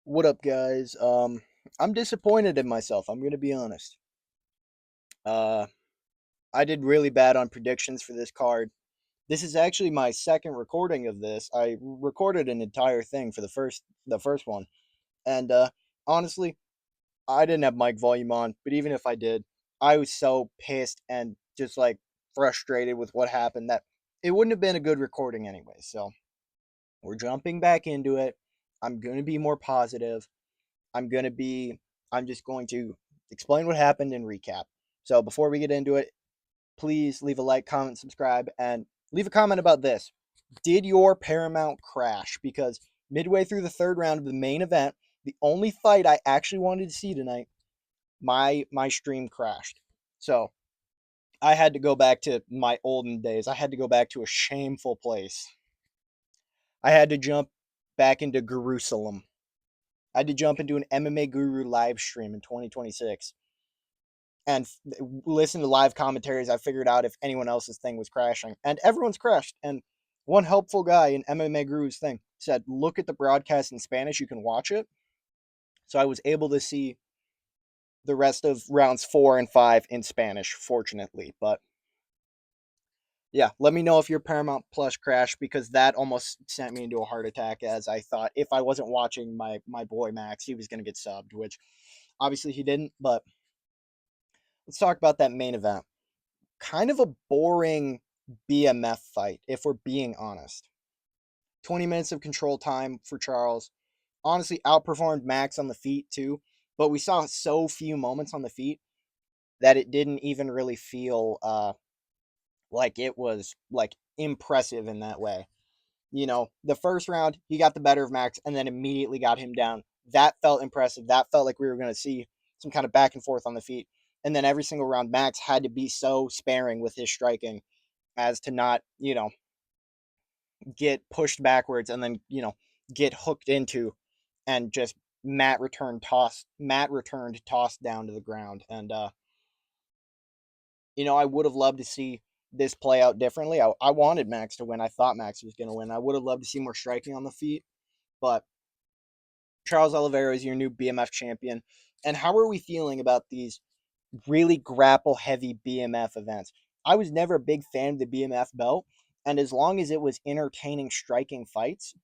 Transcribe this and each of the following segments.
What up, guys? I'm disappointed in myself. I'm gonna be honest. Uh, I did really bad on predictions for this card. This is actually my second recording of this. I recorded an entire thing for the first one, and honestly, I didn't have mic volume on. But even if I did, I was so pissed and just like frustrated with what happened that it wouldn't have been a good recording anyway. So we're jumping back into it. I'm gonna be more positive. I'm going to be, I'm just going to explain what happened and recap. So before we get into it, please leave a like, comment, subscribe, and leave a comment about this. Did your Paramount crash? Because midway through the third round of the main event, the only fight I actually wanted to see tonight, my stream crashed. So I had to go back to my olden days. I had to go back to a shameful place. I had to jump back into Jerusalem. I had to jump into an MMA Guru live stream in 2026 and listen to live commentaries. I figured out if anyone else's thing was crashing, and everyone's crashed. And one helpful guy in MMA Guru's thing said, "Look at the broadcast in Spanish. You can watch it." So I was able to see the rest of rounds 4 and 5 in Spanish, fortunately. But yeah, let me know if your Paramount Plus crashed because that almost sent me into a heart attack. As I thought if I wasn't watching my boy Max, he was going to get subbed, which obviously he didn't. But let's talk about that main event. Kind of a boring BMF fight, if we're being honest. 20 minutes of control time for Charles. Honestly, outperformed Max on the feet too, but we saw so few moments on the feet that it didn't even really feel like it was like impressive in that way. The first round, he got the better of Max and then immediately got him down. That felt impressive. That felt like we were going to see some kind of back and forth on the feet. And then every single round, Max had to be so sparing with his striking as to not, get pushed backwards and then, get hooked into and just Matt returned tossed down to the ground. And I would have loved to see this play out differently. I wanted Max to win. I thought Max was going to win. I would have loved to see more striking on the feet, but Charles Oliveira is your new BMF champion. And how are we feeling about these really grapple heavy BMF events? I was never a big fan of the BMF belt, and as long as it was entertaining striking fights,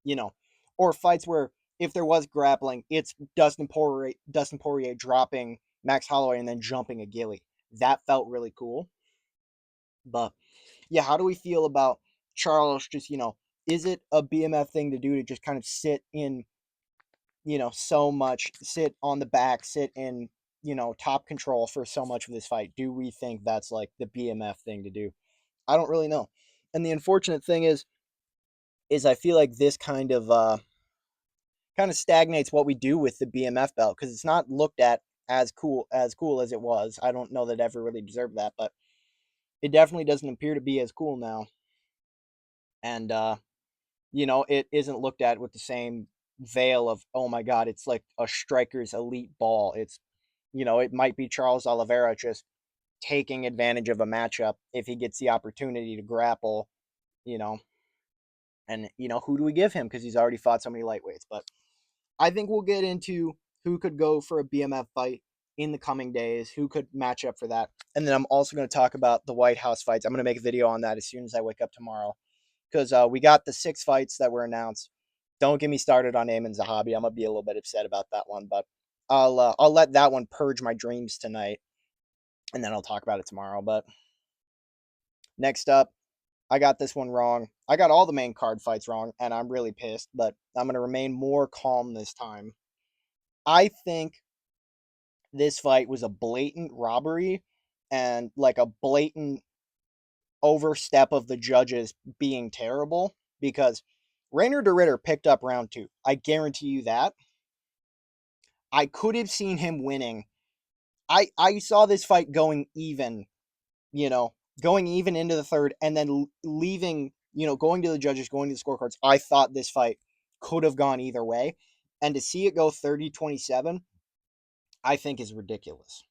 you know, or fights where if there was grappling, it's Dustin Poirier dropping Max Holloway and then jumping a Gilly. That felt really cool. But yeah, how do we feel about Charles? Just is it a BMF thing to do to just kind of sit in so much, sit on the back, sit in, top control for so much of this fight? Do we think that's like the BMF thing to do? I don't really know. And the unfortunate thing is I feel like this kind of stagnates what we do with the BMF belt because it's not looked at as cool as it was. I don't know that it ever really deserved that, but it definitely doesn't appear to be as cool now. And it isn't looked at with the same veil of, oh my god, it's like a striker's elite ball. It's it might be Charles Oliveira just taking advantage of a matchup if he gets the opportunity to grapple, you know. And who do we give him because he's already fought so many lightweights? But I think we'll get into who could go for a BMF fight in the coming days, who could match up for that. And then I'm also going to talk about the White House fights. I'm going to make a video on that as soon as I wake up tomorrow because we got the 6 fights that were announced. Don't get me started on Ayman Zahabi. I'm going to be a little bit upset about that one, but I'll let that one purge my dreams tonight, and then I'll talk about it tomorrow. But next up, I got this one wrong. I got all the main card fights wrong, and I'm really pissed, but I'm going to remain more calm this time. I think this fight was a blatant robbery and like a blatant overstep of the judges being terrible because Rainer de Ritter picked up round 2. I guarantee you that. I could have seen him winning. I saw this fight going even, you know, going even into the third and then leaving, going to the judges, going to the scorecards. I thought this fight could have gone either way. And to see it go 30-27, I think is ridiculous.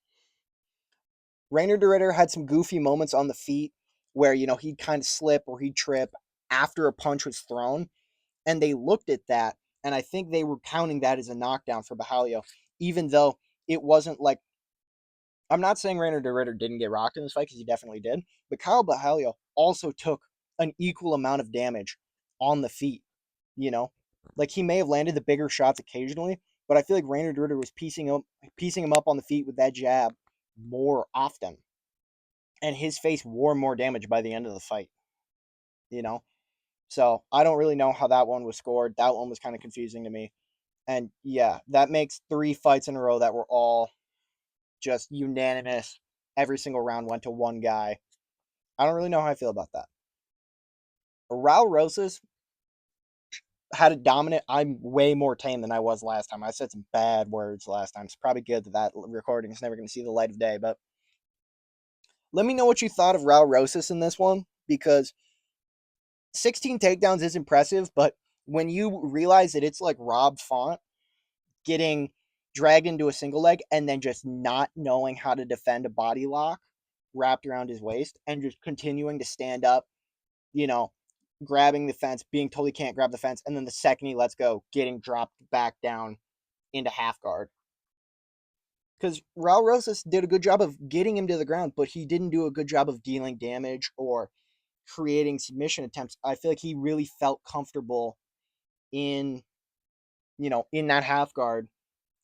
Rainer de Ritter had some goofy moments on the feet where, he'd kind of slip or he'd trip after a punch was thrown. And they looked at that And I think they were counting that as a knockdown for Bahalio, even though it wasn't like, I'm not saying Rainer de Ritter didn't get rocked in this fight because he definitely did, but Kyle Bahalio also took an equal amount of damage on the feet. You know, like he may have landed the bigger shots occasionally, but I feel like Rainer de Ritter was piecing him up on the feet with that jab more often, and his face wore more damage by the end of the fight. You know, so I don't really know how that one was scored. That one was kind of confusing to me. And yeah, that makes 3 fights in a row that were all just unanimous. Every single round went to one guy. I don't really know how I feel about that. Raul Rosas had a dominant. I'm way more tame than I was last time. I said some bad words last time. It's probably good that that recording is never going to see the light of day. But let me know what you thought of Raul Rosas in this one, because 16 takedowns is impressive, but when you realize that it's like Rob Font getting dragged into a single leg and then just not knowing how to defend a body lock wrapped around his waist and just continuing to stand up, you know, grabbing the fence, being told he can't grab the fence, and then the second he lets go, getting dropped back down into half guard. Because Raul Rosas did a good job of getting him to the ground, but he didn't do a good job of dealing damage or creating submission attempts. I feel like he really felt comfortable in, in that half guard,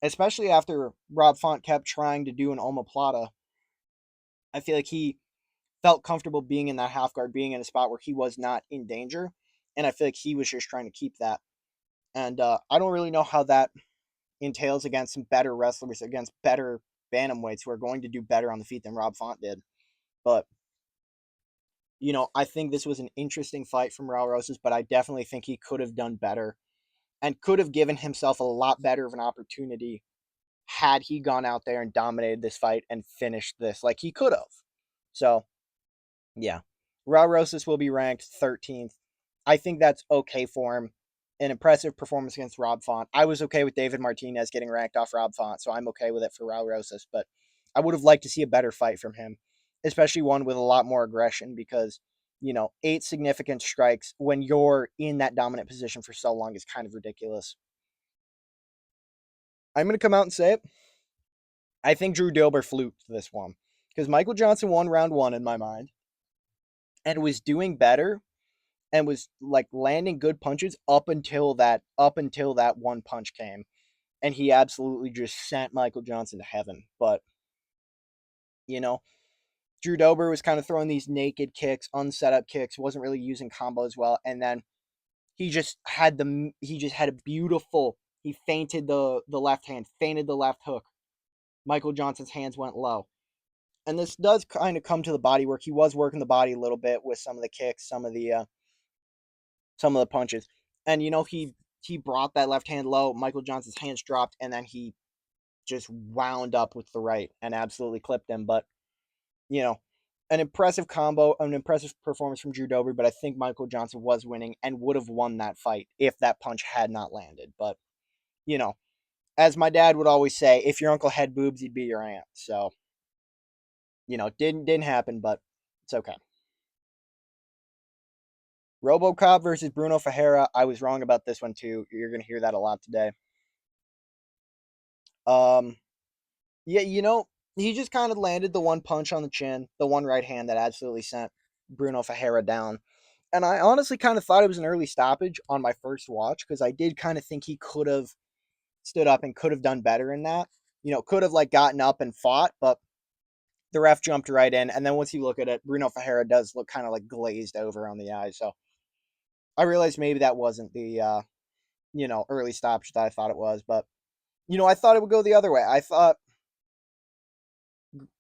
especially after Rob Font kept trying to do an omoplata. I feel like he felt comfortable being in that half guard, being in a spot where he was not in danger. And I feel like he was just trying to keep that. And I don't really know how that entails against some better wrestlers, against better bantamweights who are going to do better on the feet than Rob Font did. But, I think this was an interesting fight from Raul Rosas, but I definitely think he could have done better and could have given himself a lot better of an opportunity had he gone out there and dominated this fight and finished this like he could have. So, yeah. Raul Rosas will be ranked 13th. I think that's okay for him. An impressive performance against Rob Font. I was okay with David Martinez getting ranked off Rob Font, so I'm okay with it for Raul Rosas, but I would have liked to see a better fight from him, especially one with a lot more aggression because, 8 significant strikes when you're in that dominant position for so long is kind of ridiculous. I'm going to come out and say it. I think Drew Dober fluked this one because Michael Johnson won round 1 in my mind and was doing better and was like landing good punches up until that one punch came, and he absolutely just sent Michael Johnson to heaven. But you know, Drew Dober was kind of throwing these naked kicks, unset up kicks, wasn't really using combos well, and then he just had a beautiful. He feinted the left hand, feinted the left hook. Michael Johnson's hands went low. And this does kind of come to the body work. He was working the body a little bit with some of the kicks, some of the punches. And he brought that left hand low. Michael Johnson's hands dropped, and then he just wound up with the right and absolutely clipped him. But you know, an impressive combo, an impressive performance from Drew Dober. But I think Michael Johnson was winning and would have won that fight if that punch had not landed. But you know, as my dad would always say, if your uncle had boobs, he'd be your aunt. So didn't happen, but it's okay. RoboCop versus Bruno Ferreira. I was wrong about this one too. You're gonna hear that a lot today. Um, yeah, he just kind of landed the one punch on the chin, the one right hand that absolutely sent Bruno Ferreira down. And I honestly kind of thought it was an early stoppage on my first watch because I did kind of think he could have stood up and could have done better in that. Could have like gotten up and fought, but the ref jumped right in. And then once you look at it, Bruno Ferreira does look kind of like glazed over on the eyes. So I realized maybe that wasn't the early stoppage that I thought it was, but I thought it would go the other way. I thought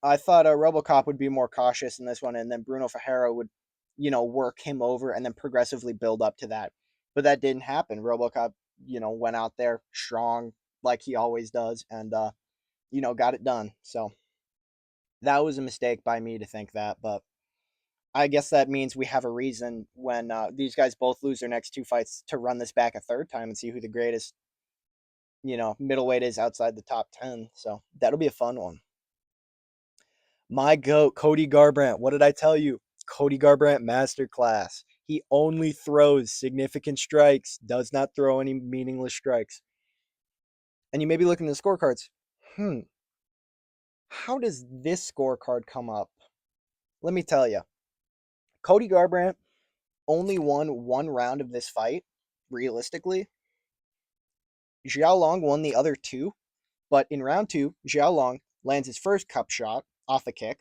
RoboCop would be more cautious in this one, and then Bruno Ferreira would, work him over and then progressively build up to that. But that didn't happen. RoboCop, went out there strong like he always does, and got it done. So that was a mistake by me to think that, but I guess that means we have a reason when these guys both lose their next 2 fights to run this back a third time and see who the greatest, middleweight is outside the top 10. So that'll be a fun one. My goat, Cody Garbrandt. What did I tell you? Cody Garbrandt masterclass. He only throws significant strikes, does not throw any meaningless strikes. And you may be looking at the scorecards. How does this scorecard come up? Let me tell you. Cody Garbrandt only won one round of this fight, realistically. Xiao Long won the other two, but in round two, Xiao Long lands his first cup shot off a kick.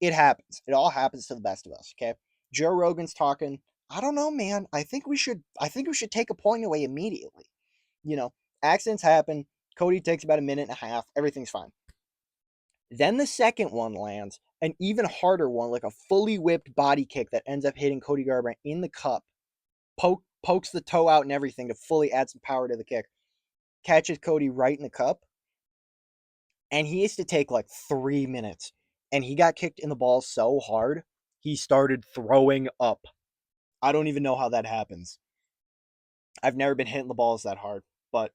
It happens. It all happens to the best of us, okay? Joe Rogan's talking, I don't know, man. I think we should take a point away immediately. You know, accidents happen. Cody takes about a minute and a half. Everything's fine. Then the second one lands, an even harder one, like a fully whipped body kick that ends up hitting Cody Garbrandt in the cup. Pokes the toe out and everything to fully add some power to the kick. Catches Cody right in the cup. And he used to take like 3 minutes. And he got kicked in the balls so hard, he started throwing up. I don't even know how that happens. I've never been hitting the balls that hard. But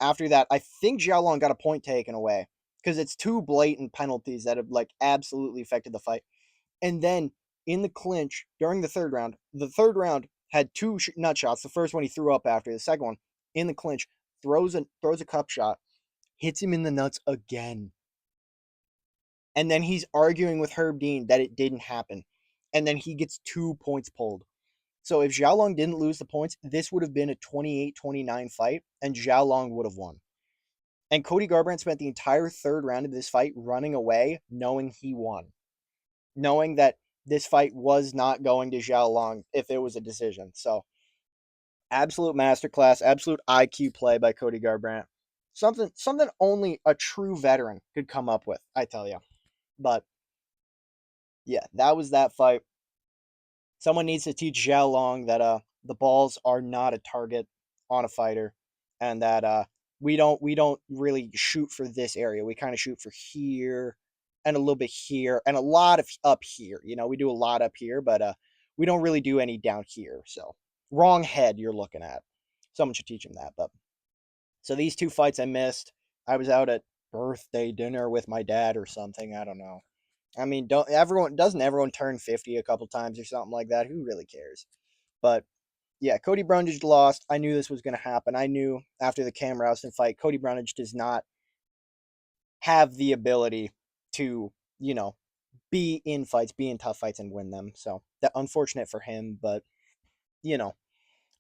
after that, I think Xiaolong got a point taken away because it's two blatant penalties that have like absolutely affected the fight. And then in the clinch during the third round had two nut shots. The first one he threw up after. The second one in the clinch throws a cup shot, hits him in the nuts again. And then he's arguing with Herb Dean that it didn't happen. And then he gets 2 points pulled. So if Xiaolong didn't lose the points, this would have been a 28-29 fight, and Xiaolong would have won. And Cody Garbrandt spent the entire third round of this fight running away, knowing he won. Knowing that this fight was not going to Xiaolong if it was a decision. So, absolute masterclass, absolute IQ play by Cody Garbrandt. Something only a true veteran could come up with, I tell you. But yeah, that was that fight. Someone needs to teach Zhao Long that the balls are not a target on a fighter, and that we don't really shoot for this area. We kind of shoot for here and a little bit here and a lot of up here. You know, we do a lot up here, but we don't really do any down here. So wrong head you're looking at. Someone should teach him that. But so these two fights I missed. I was out at birthday dinner with my dad or something. I don't know. I mean, doesn't everyone turn 50 a couple times or something like that? Who really cares? But yeah, Cody Brundage lost. I knew this was going to happen. I knew after the Cam Rouston fight, Cody Brundage does not have the ability to, you know, be in fights, be in tough fights and win them. So that unfortunate for him, but you know,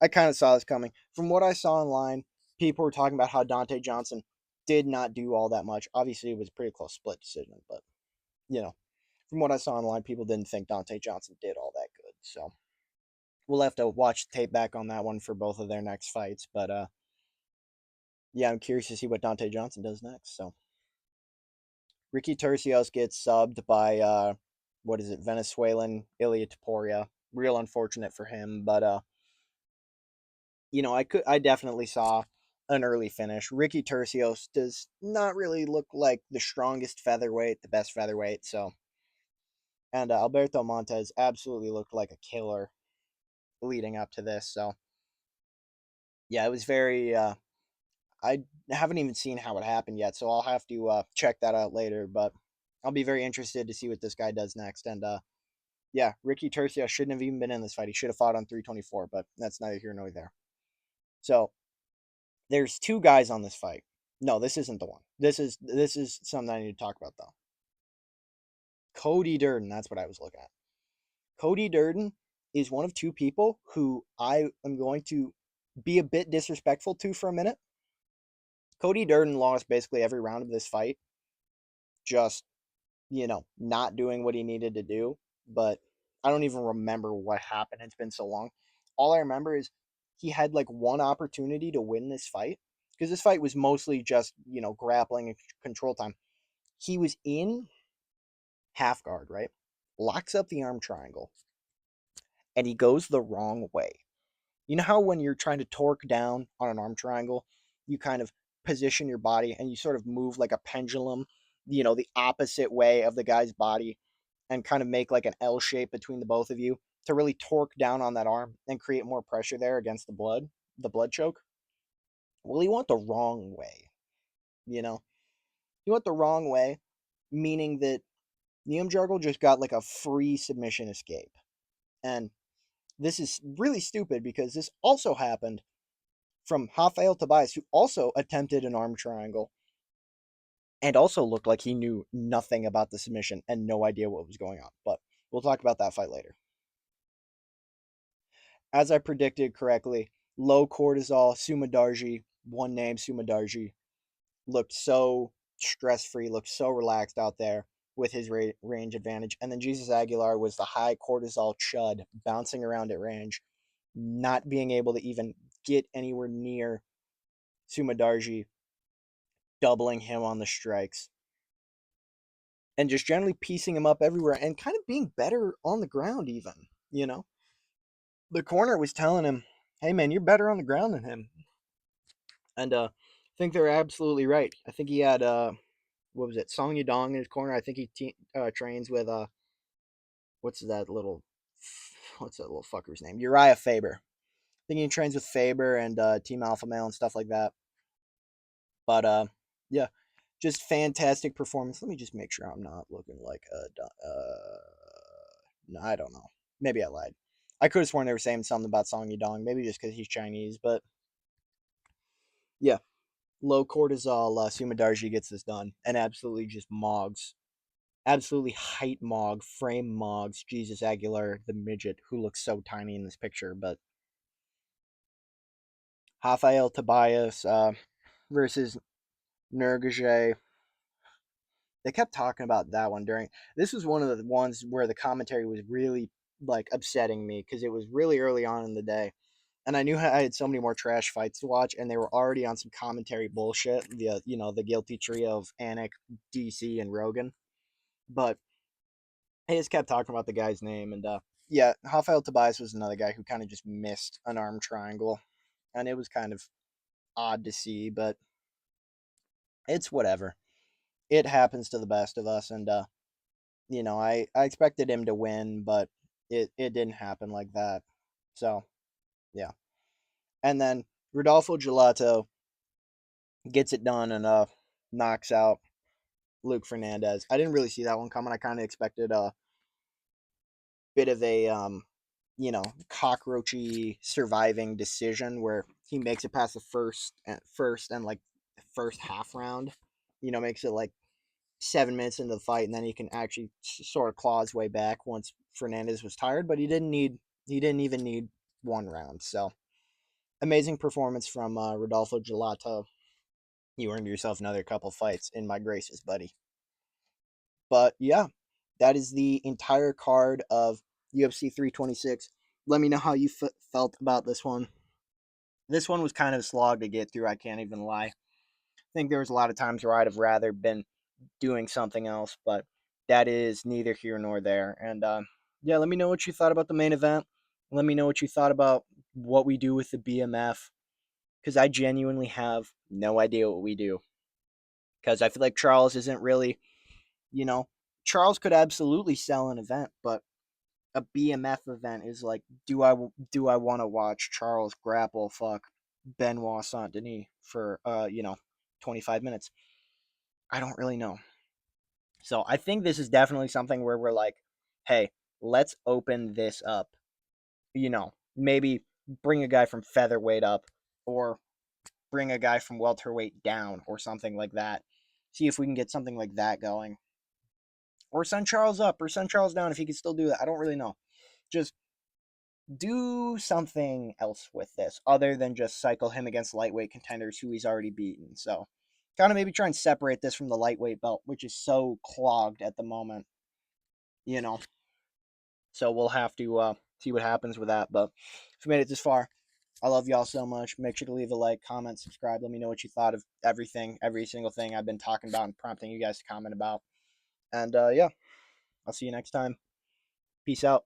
I kind of saw this coming. From what I saw online, people were talking about how Dante Johnson did not do all that much. Obviously, it was a pretty close split decision, but you know, from what I saw online, people didn't think Dante Johnson did all that good. So we'll have to watch the tape back on that one for both of their next fights. But yeah, I'm curious to see what Dante Johnson does next. So Ricky Tercios gets subbed by what is it, Venezuelan Ilia Topuria. Real unfortunate for him, but you know, I definitely saw an early finish. Ricky Tercios does not really look like the strongest featherweight, the best featherweight. So, and Alberto Montes absolutely looked like a killer leading up to this. So, yeah, it was very. I haven't even seen how it happened yet, so I'll have to check that out later. But I'll be very interested to see what this guy does next. And yeah, Ricky Tercios shouldn't have even been in this fight. He should have fought on 324, but that's neither here nor there. So there's two guys on this fight. No, this isn't the one. This is something I need to talk about though. Cody Durden, that's what I was looking at. Cody Durden is one of two people who I am going to be a bit disrespectful to for a minute. Cody Durden lost basically every round of this fight, just, you know, not doing what he needed to do. But I don't even remember what happened. It's been so long. All I remember is he had like one opportunity to win this fight because this fight was mostly just, you know, grappling and control time. He was in half guard, right? Locks up the arm triangle and he goes the wrong way. You know how when you're trying to torque down on an arm triangle, you kind of position your body and you sort of move like a pendulum, you know, the opposite way of the guy's body and kind of make like an L shape between the both of you to really torque down on that arm and create more pressure there against the blood choke. Well, he went the wrong way, you know? He went the wrong way, meaning that Liam Jargle just got like a free submission escape. And this is really stupid because this also happened from Rafael Tobias, who also attempted an arm triangle and also looked like he knew nothing about the submission and no idea what was going on. But we'll talk about that fight later. As I predicted correctly, low cortisol, Sumadarji, one name, Sumadarji, looked so stress free, looked so relaxed out there with his range advantage. And then Jesus Aguilar was the high cortisol chud bouncing around at range, not being able to even get anywhere near Sumadarji, doubling him on the strikes, and just generally piecing him up everywhere and kind of being better on the ground, even. You know, the corner was telling him, hey, man, you're better on the ground than him. And I think they're absolutely right. I think he had, what was it, Song Yadong in his corner. I think he trains with, what's that little, what's that little fucker's name? Uriah Faber. I think he trains with Faber and Team Alpha Male and stuff like that. But yeah, just fantastic performance. Let me just make sure I'm not looking like a. No, I don't know. Maybe I lied. I could have sworn they were saying something about Song Yadong. Maybe just because he's Chinese. But yeah, low cortisol. Sumadarji gets this done and absolutely just mogs. Absolutely height mog, frame mogs. Jesus Aguilar, the midget, who looks so tiny in this picture. But Rafael Tobias versus Nurgaje. They kept talking about that one during. This was one of the ones where the commentary was really like upsetting me because it was really early on in the day, and I knew I had so many more trash fights to watch, and they were already on some commentary bullshit. The the guilty trio of Anik, DC, and Rogan, but they just kept talking about the guy's name, and yeah, Rafael Tobias was another guy who kind of just missed an arm triangle, and it was kind of odd to see, but it's whatever. It happens to the best of us, and I expected him to win, but it didn't happen like that. So yeah, and then Rodolfo Gelato gets it done and knocks out Luke Fernandez. I didn't really see that one coming. I kind of expected a bit of a cockroachy surviving decision where he makes it past the first and like first half round. Makes it like 7 minutes into the fight, and then he can actually sort of claw his way back once Fernandez was tired. But he didn't even need one round. So amazing performance from Rodolfo Gelato. You earned yourself another couple fights in my graces, buddy. But yeah, that is the entire card of UFC 326. Let me know how you felt about this one. This one was kind of a slog to get through. I can't even lie. I think there was a lot of times where I'd have rather been doing something else, but that is neither here nor there. And yeah, let me know what you thought about the main event. Let me know what you thought about what we do with the BMF, because I genuinely have no idea what we do. Because I feel like Charles isn't really, you know, Charles could absolutely sell an event, but a BMF event is like, do I want to watch Charles grapple fuck Benoit Saint Denis for 25 minutes? I don't really know. So I think this is definitely something where we're like, hey, let's open this up. Maybe bring a guy from featherweight up, or bring a guy from welterweight down, or something like that. See if we can get something like that going. Or send Charles up, or send Charles down if he can still do that. I don't really know. Just do something else with this other than just cycle him against lightweight contenders who he's already beaten. So kind of maybe try and separate this from the lightweight belt, which is so clogged at the moment. you know. So we'll have to see what happens with that. But if you made it this far, I love y'all so much. Make sure to leave a like, comment, subscribe. Let me know what you thought of everything, every single thing I've been talking about and prompting you guys to comment about. And yeah, I'll see you next time. Peace out.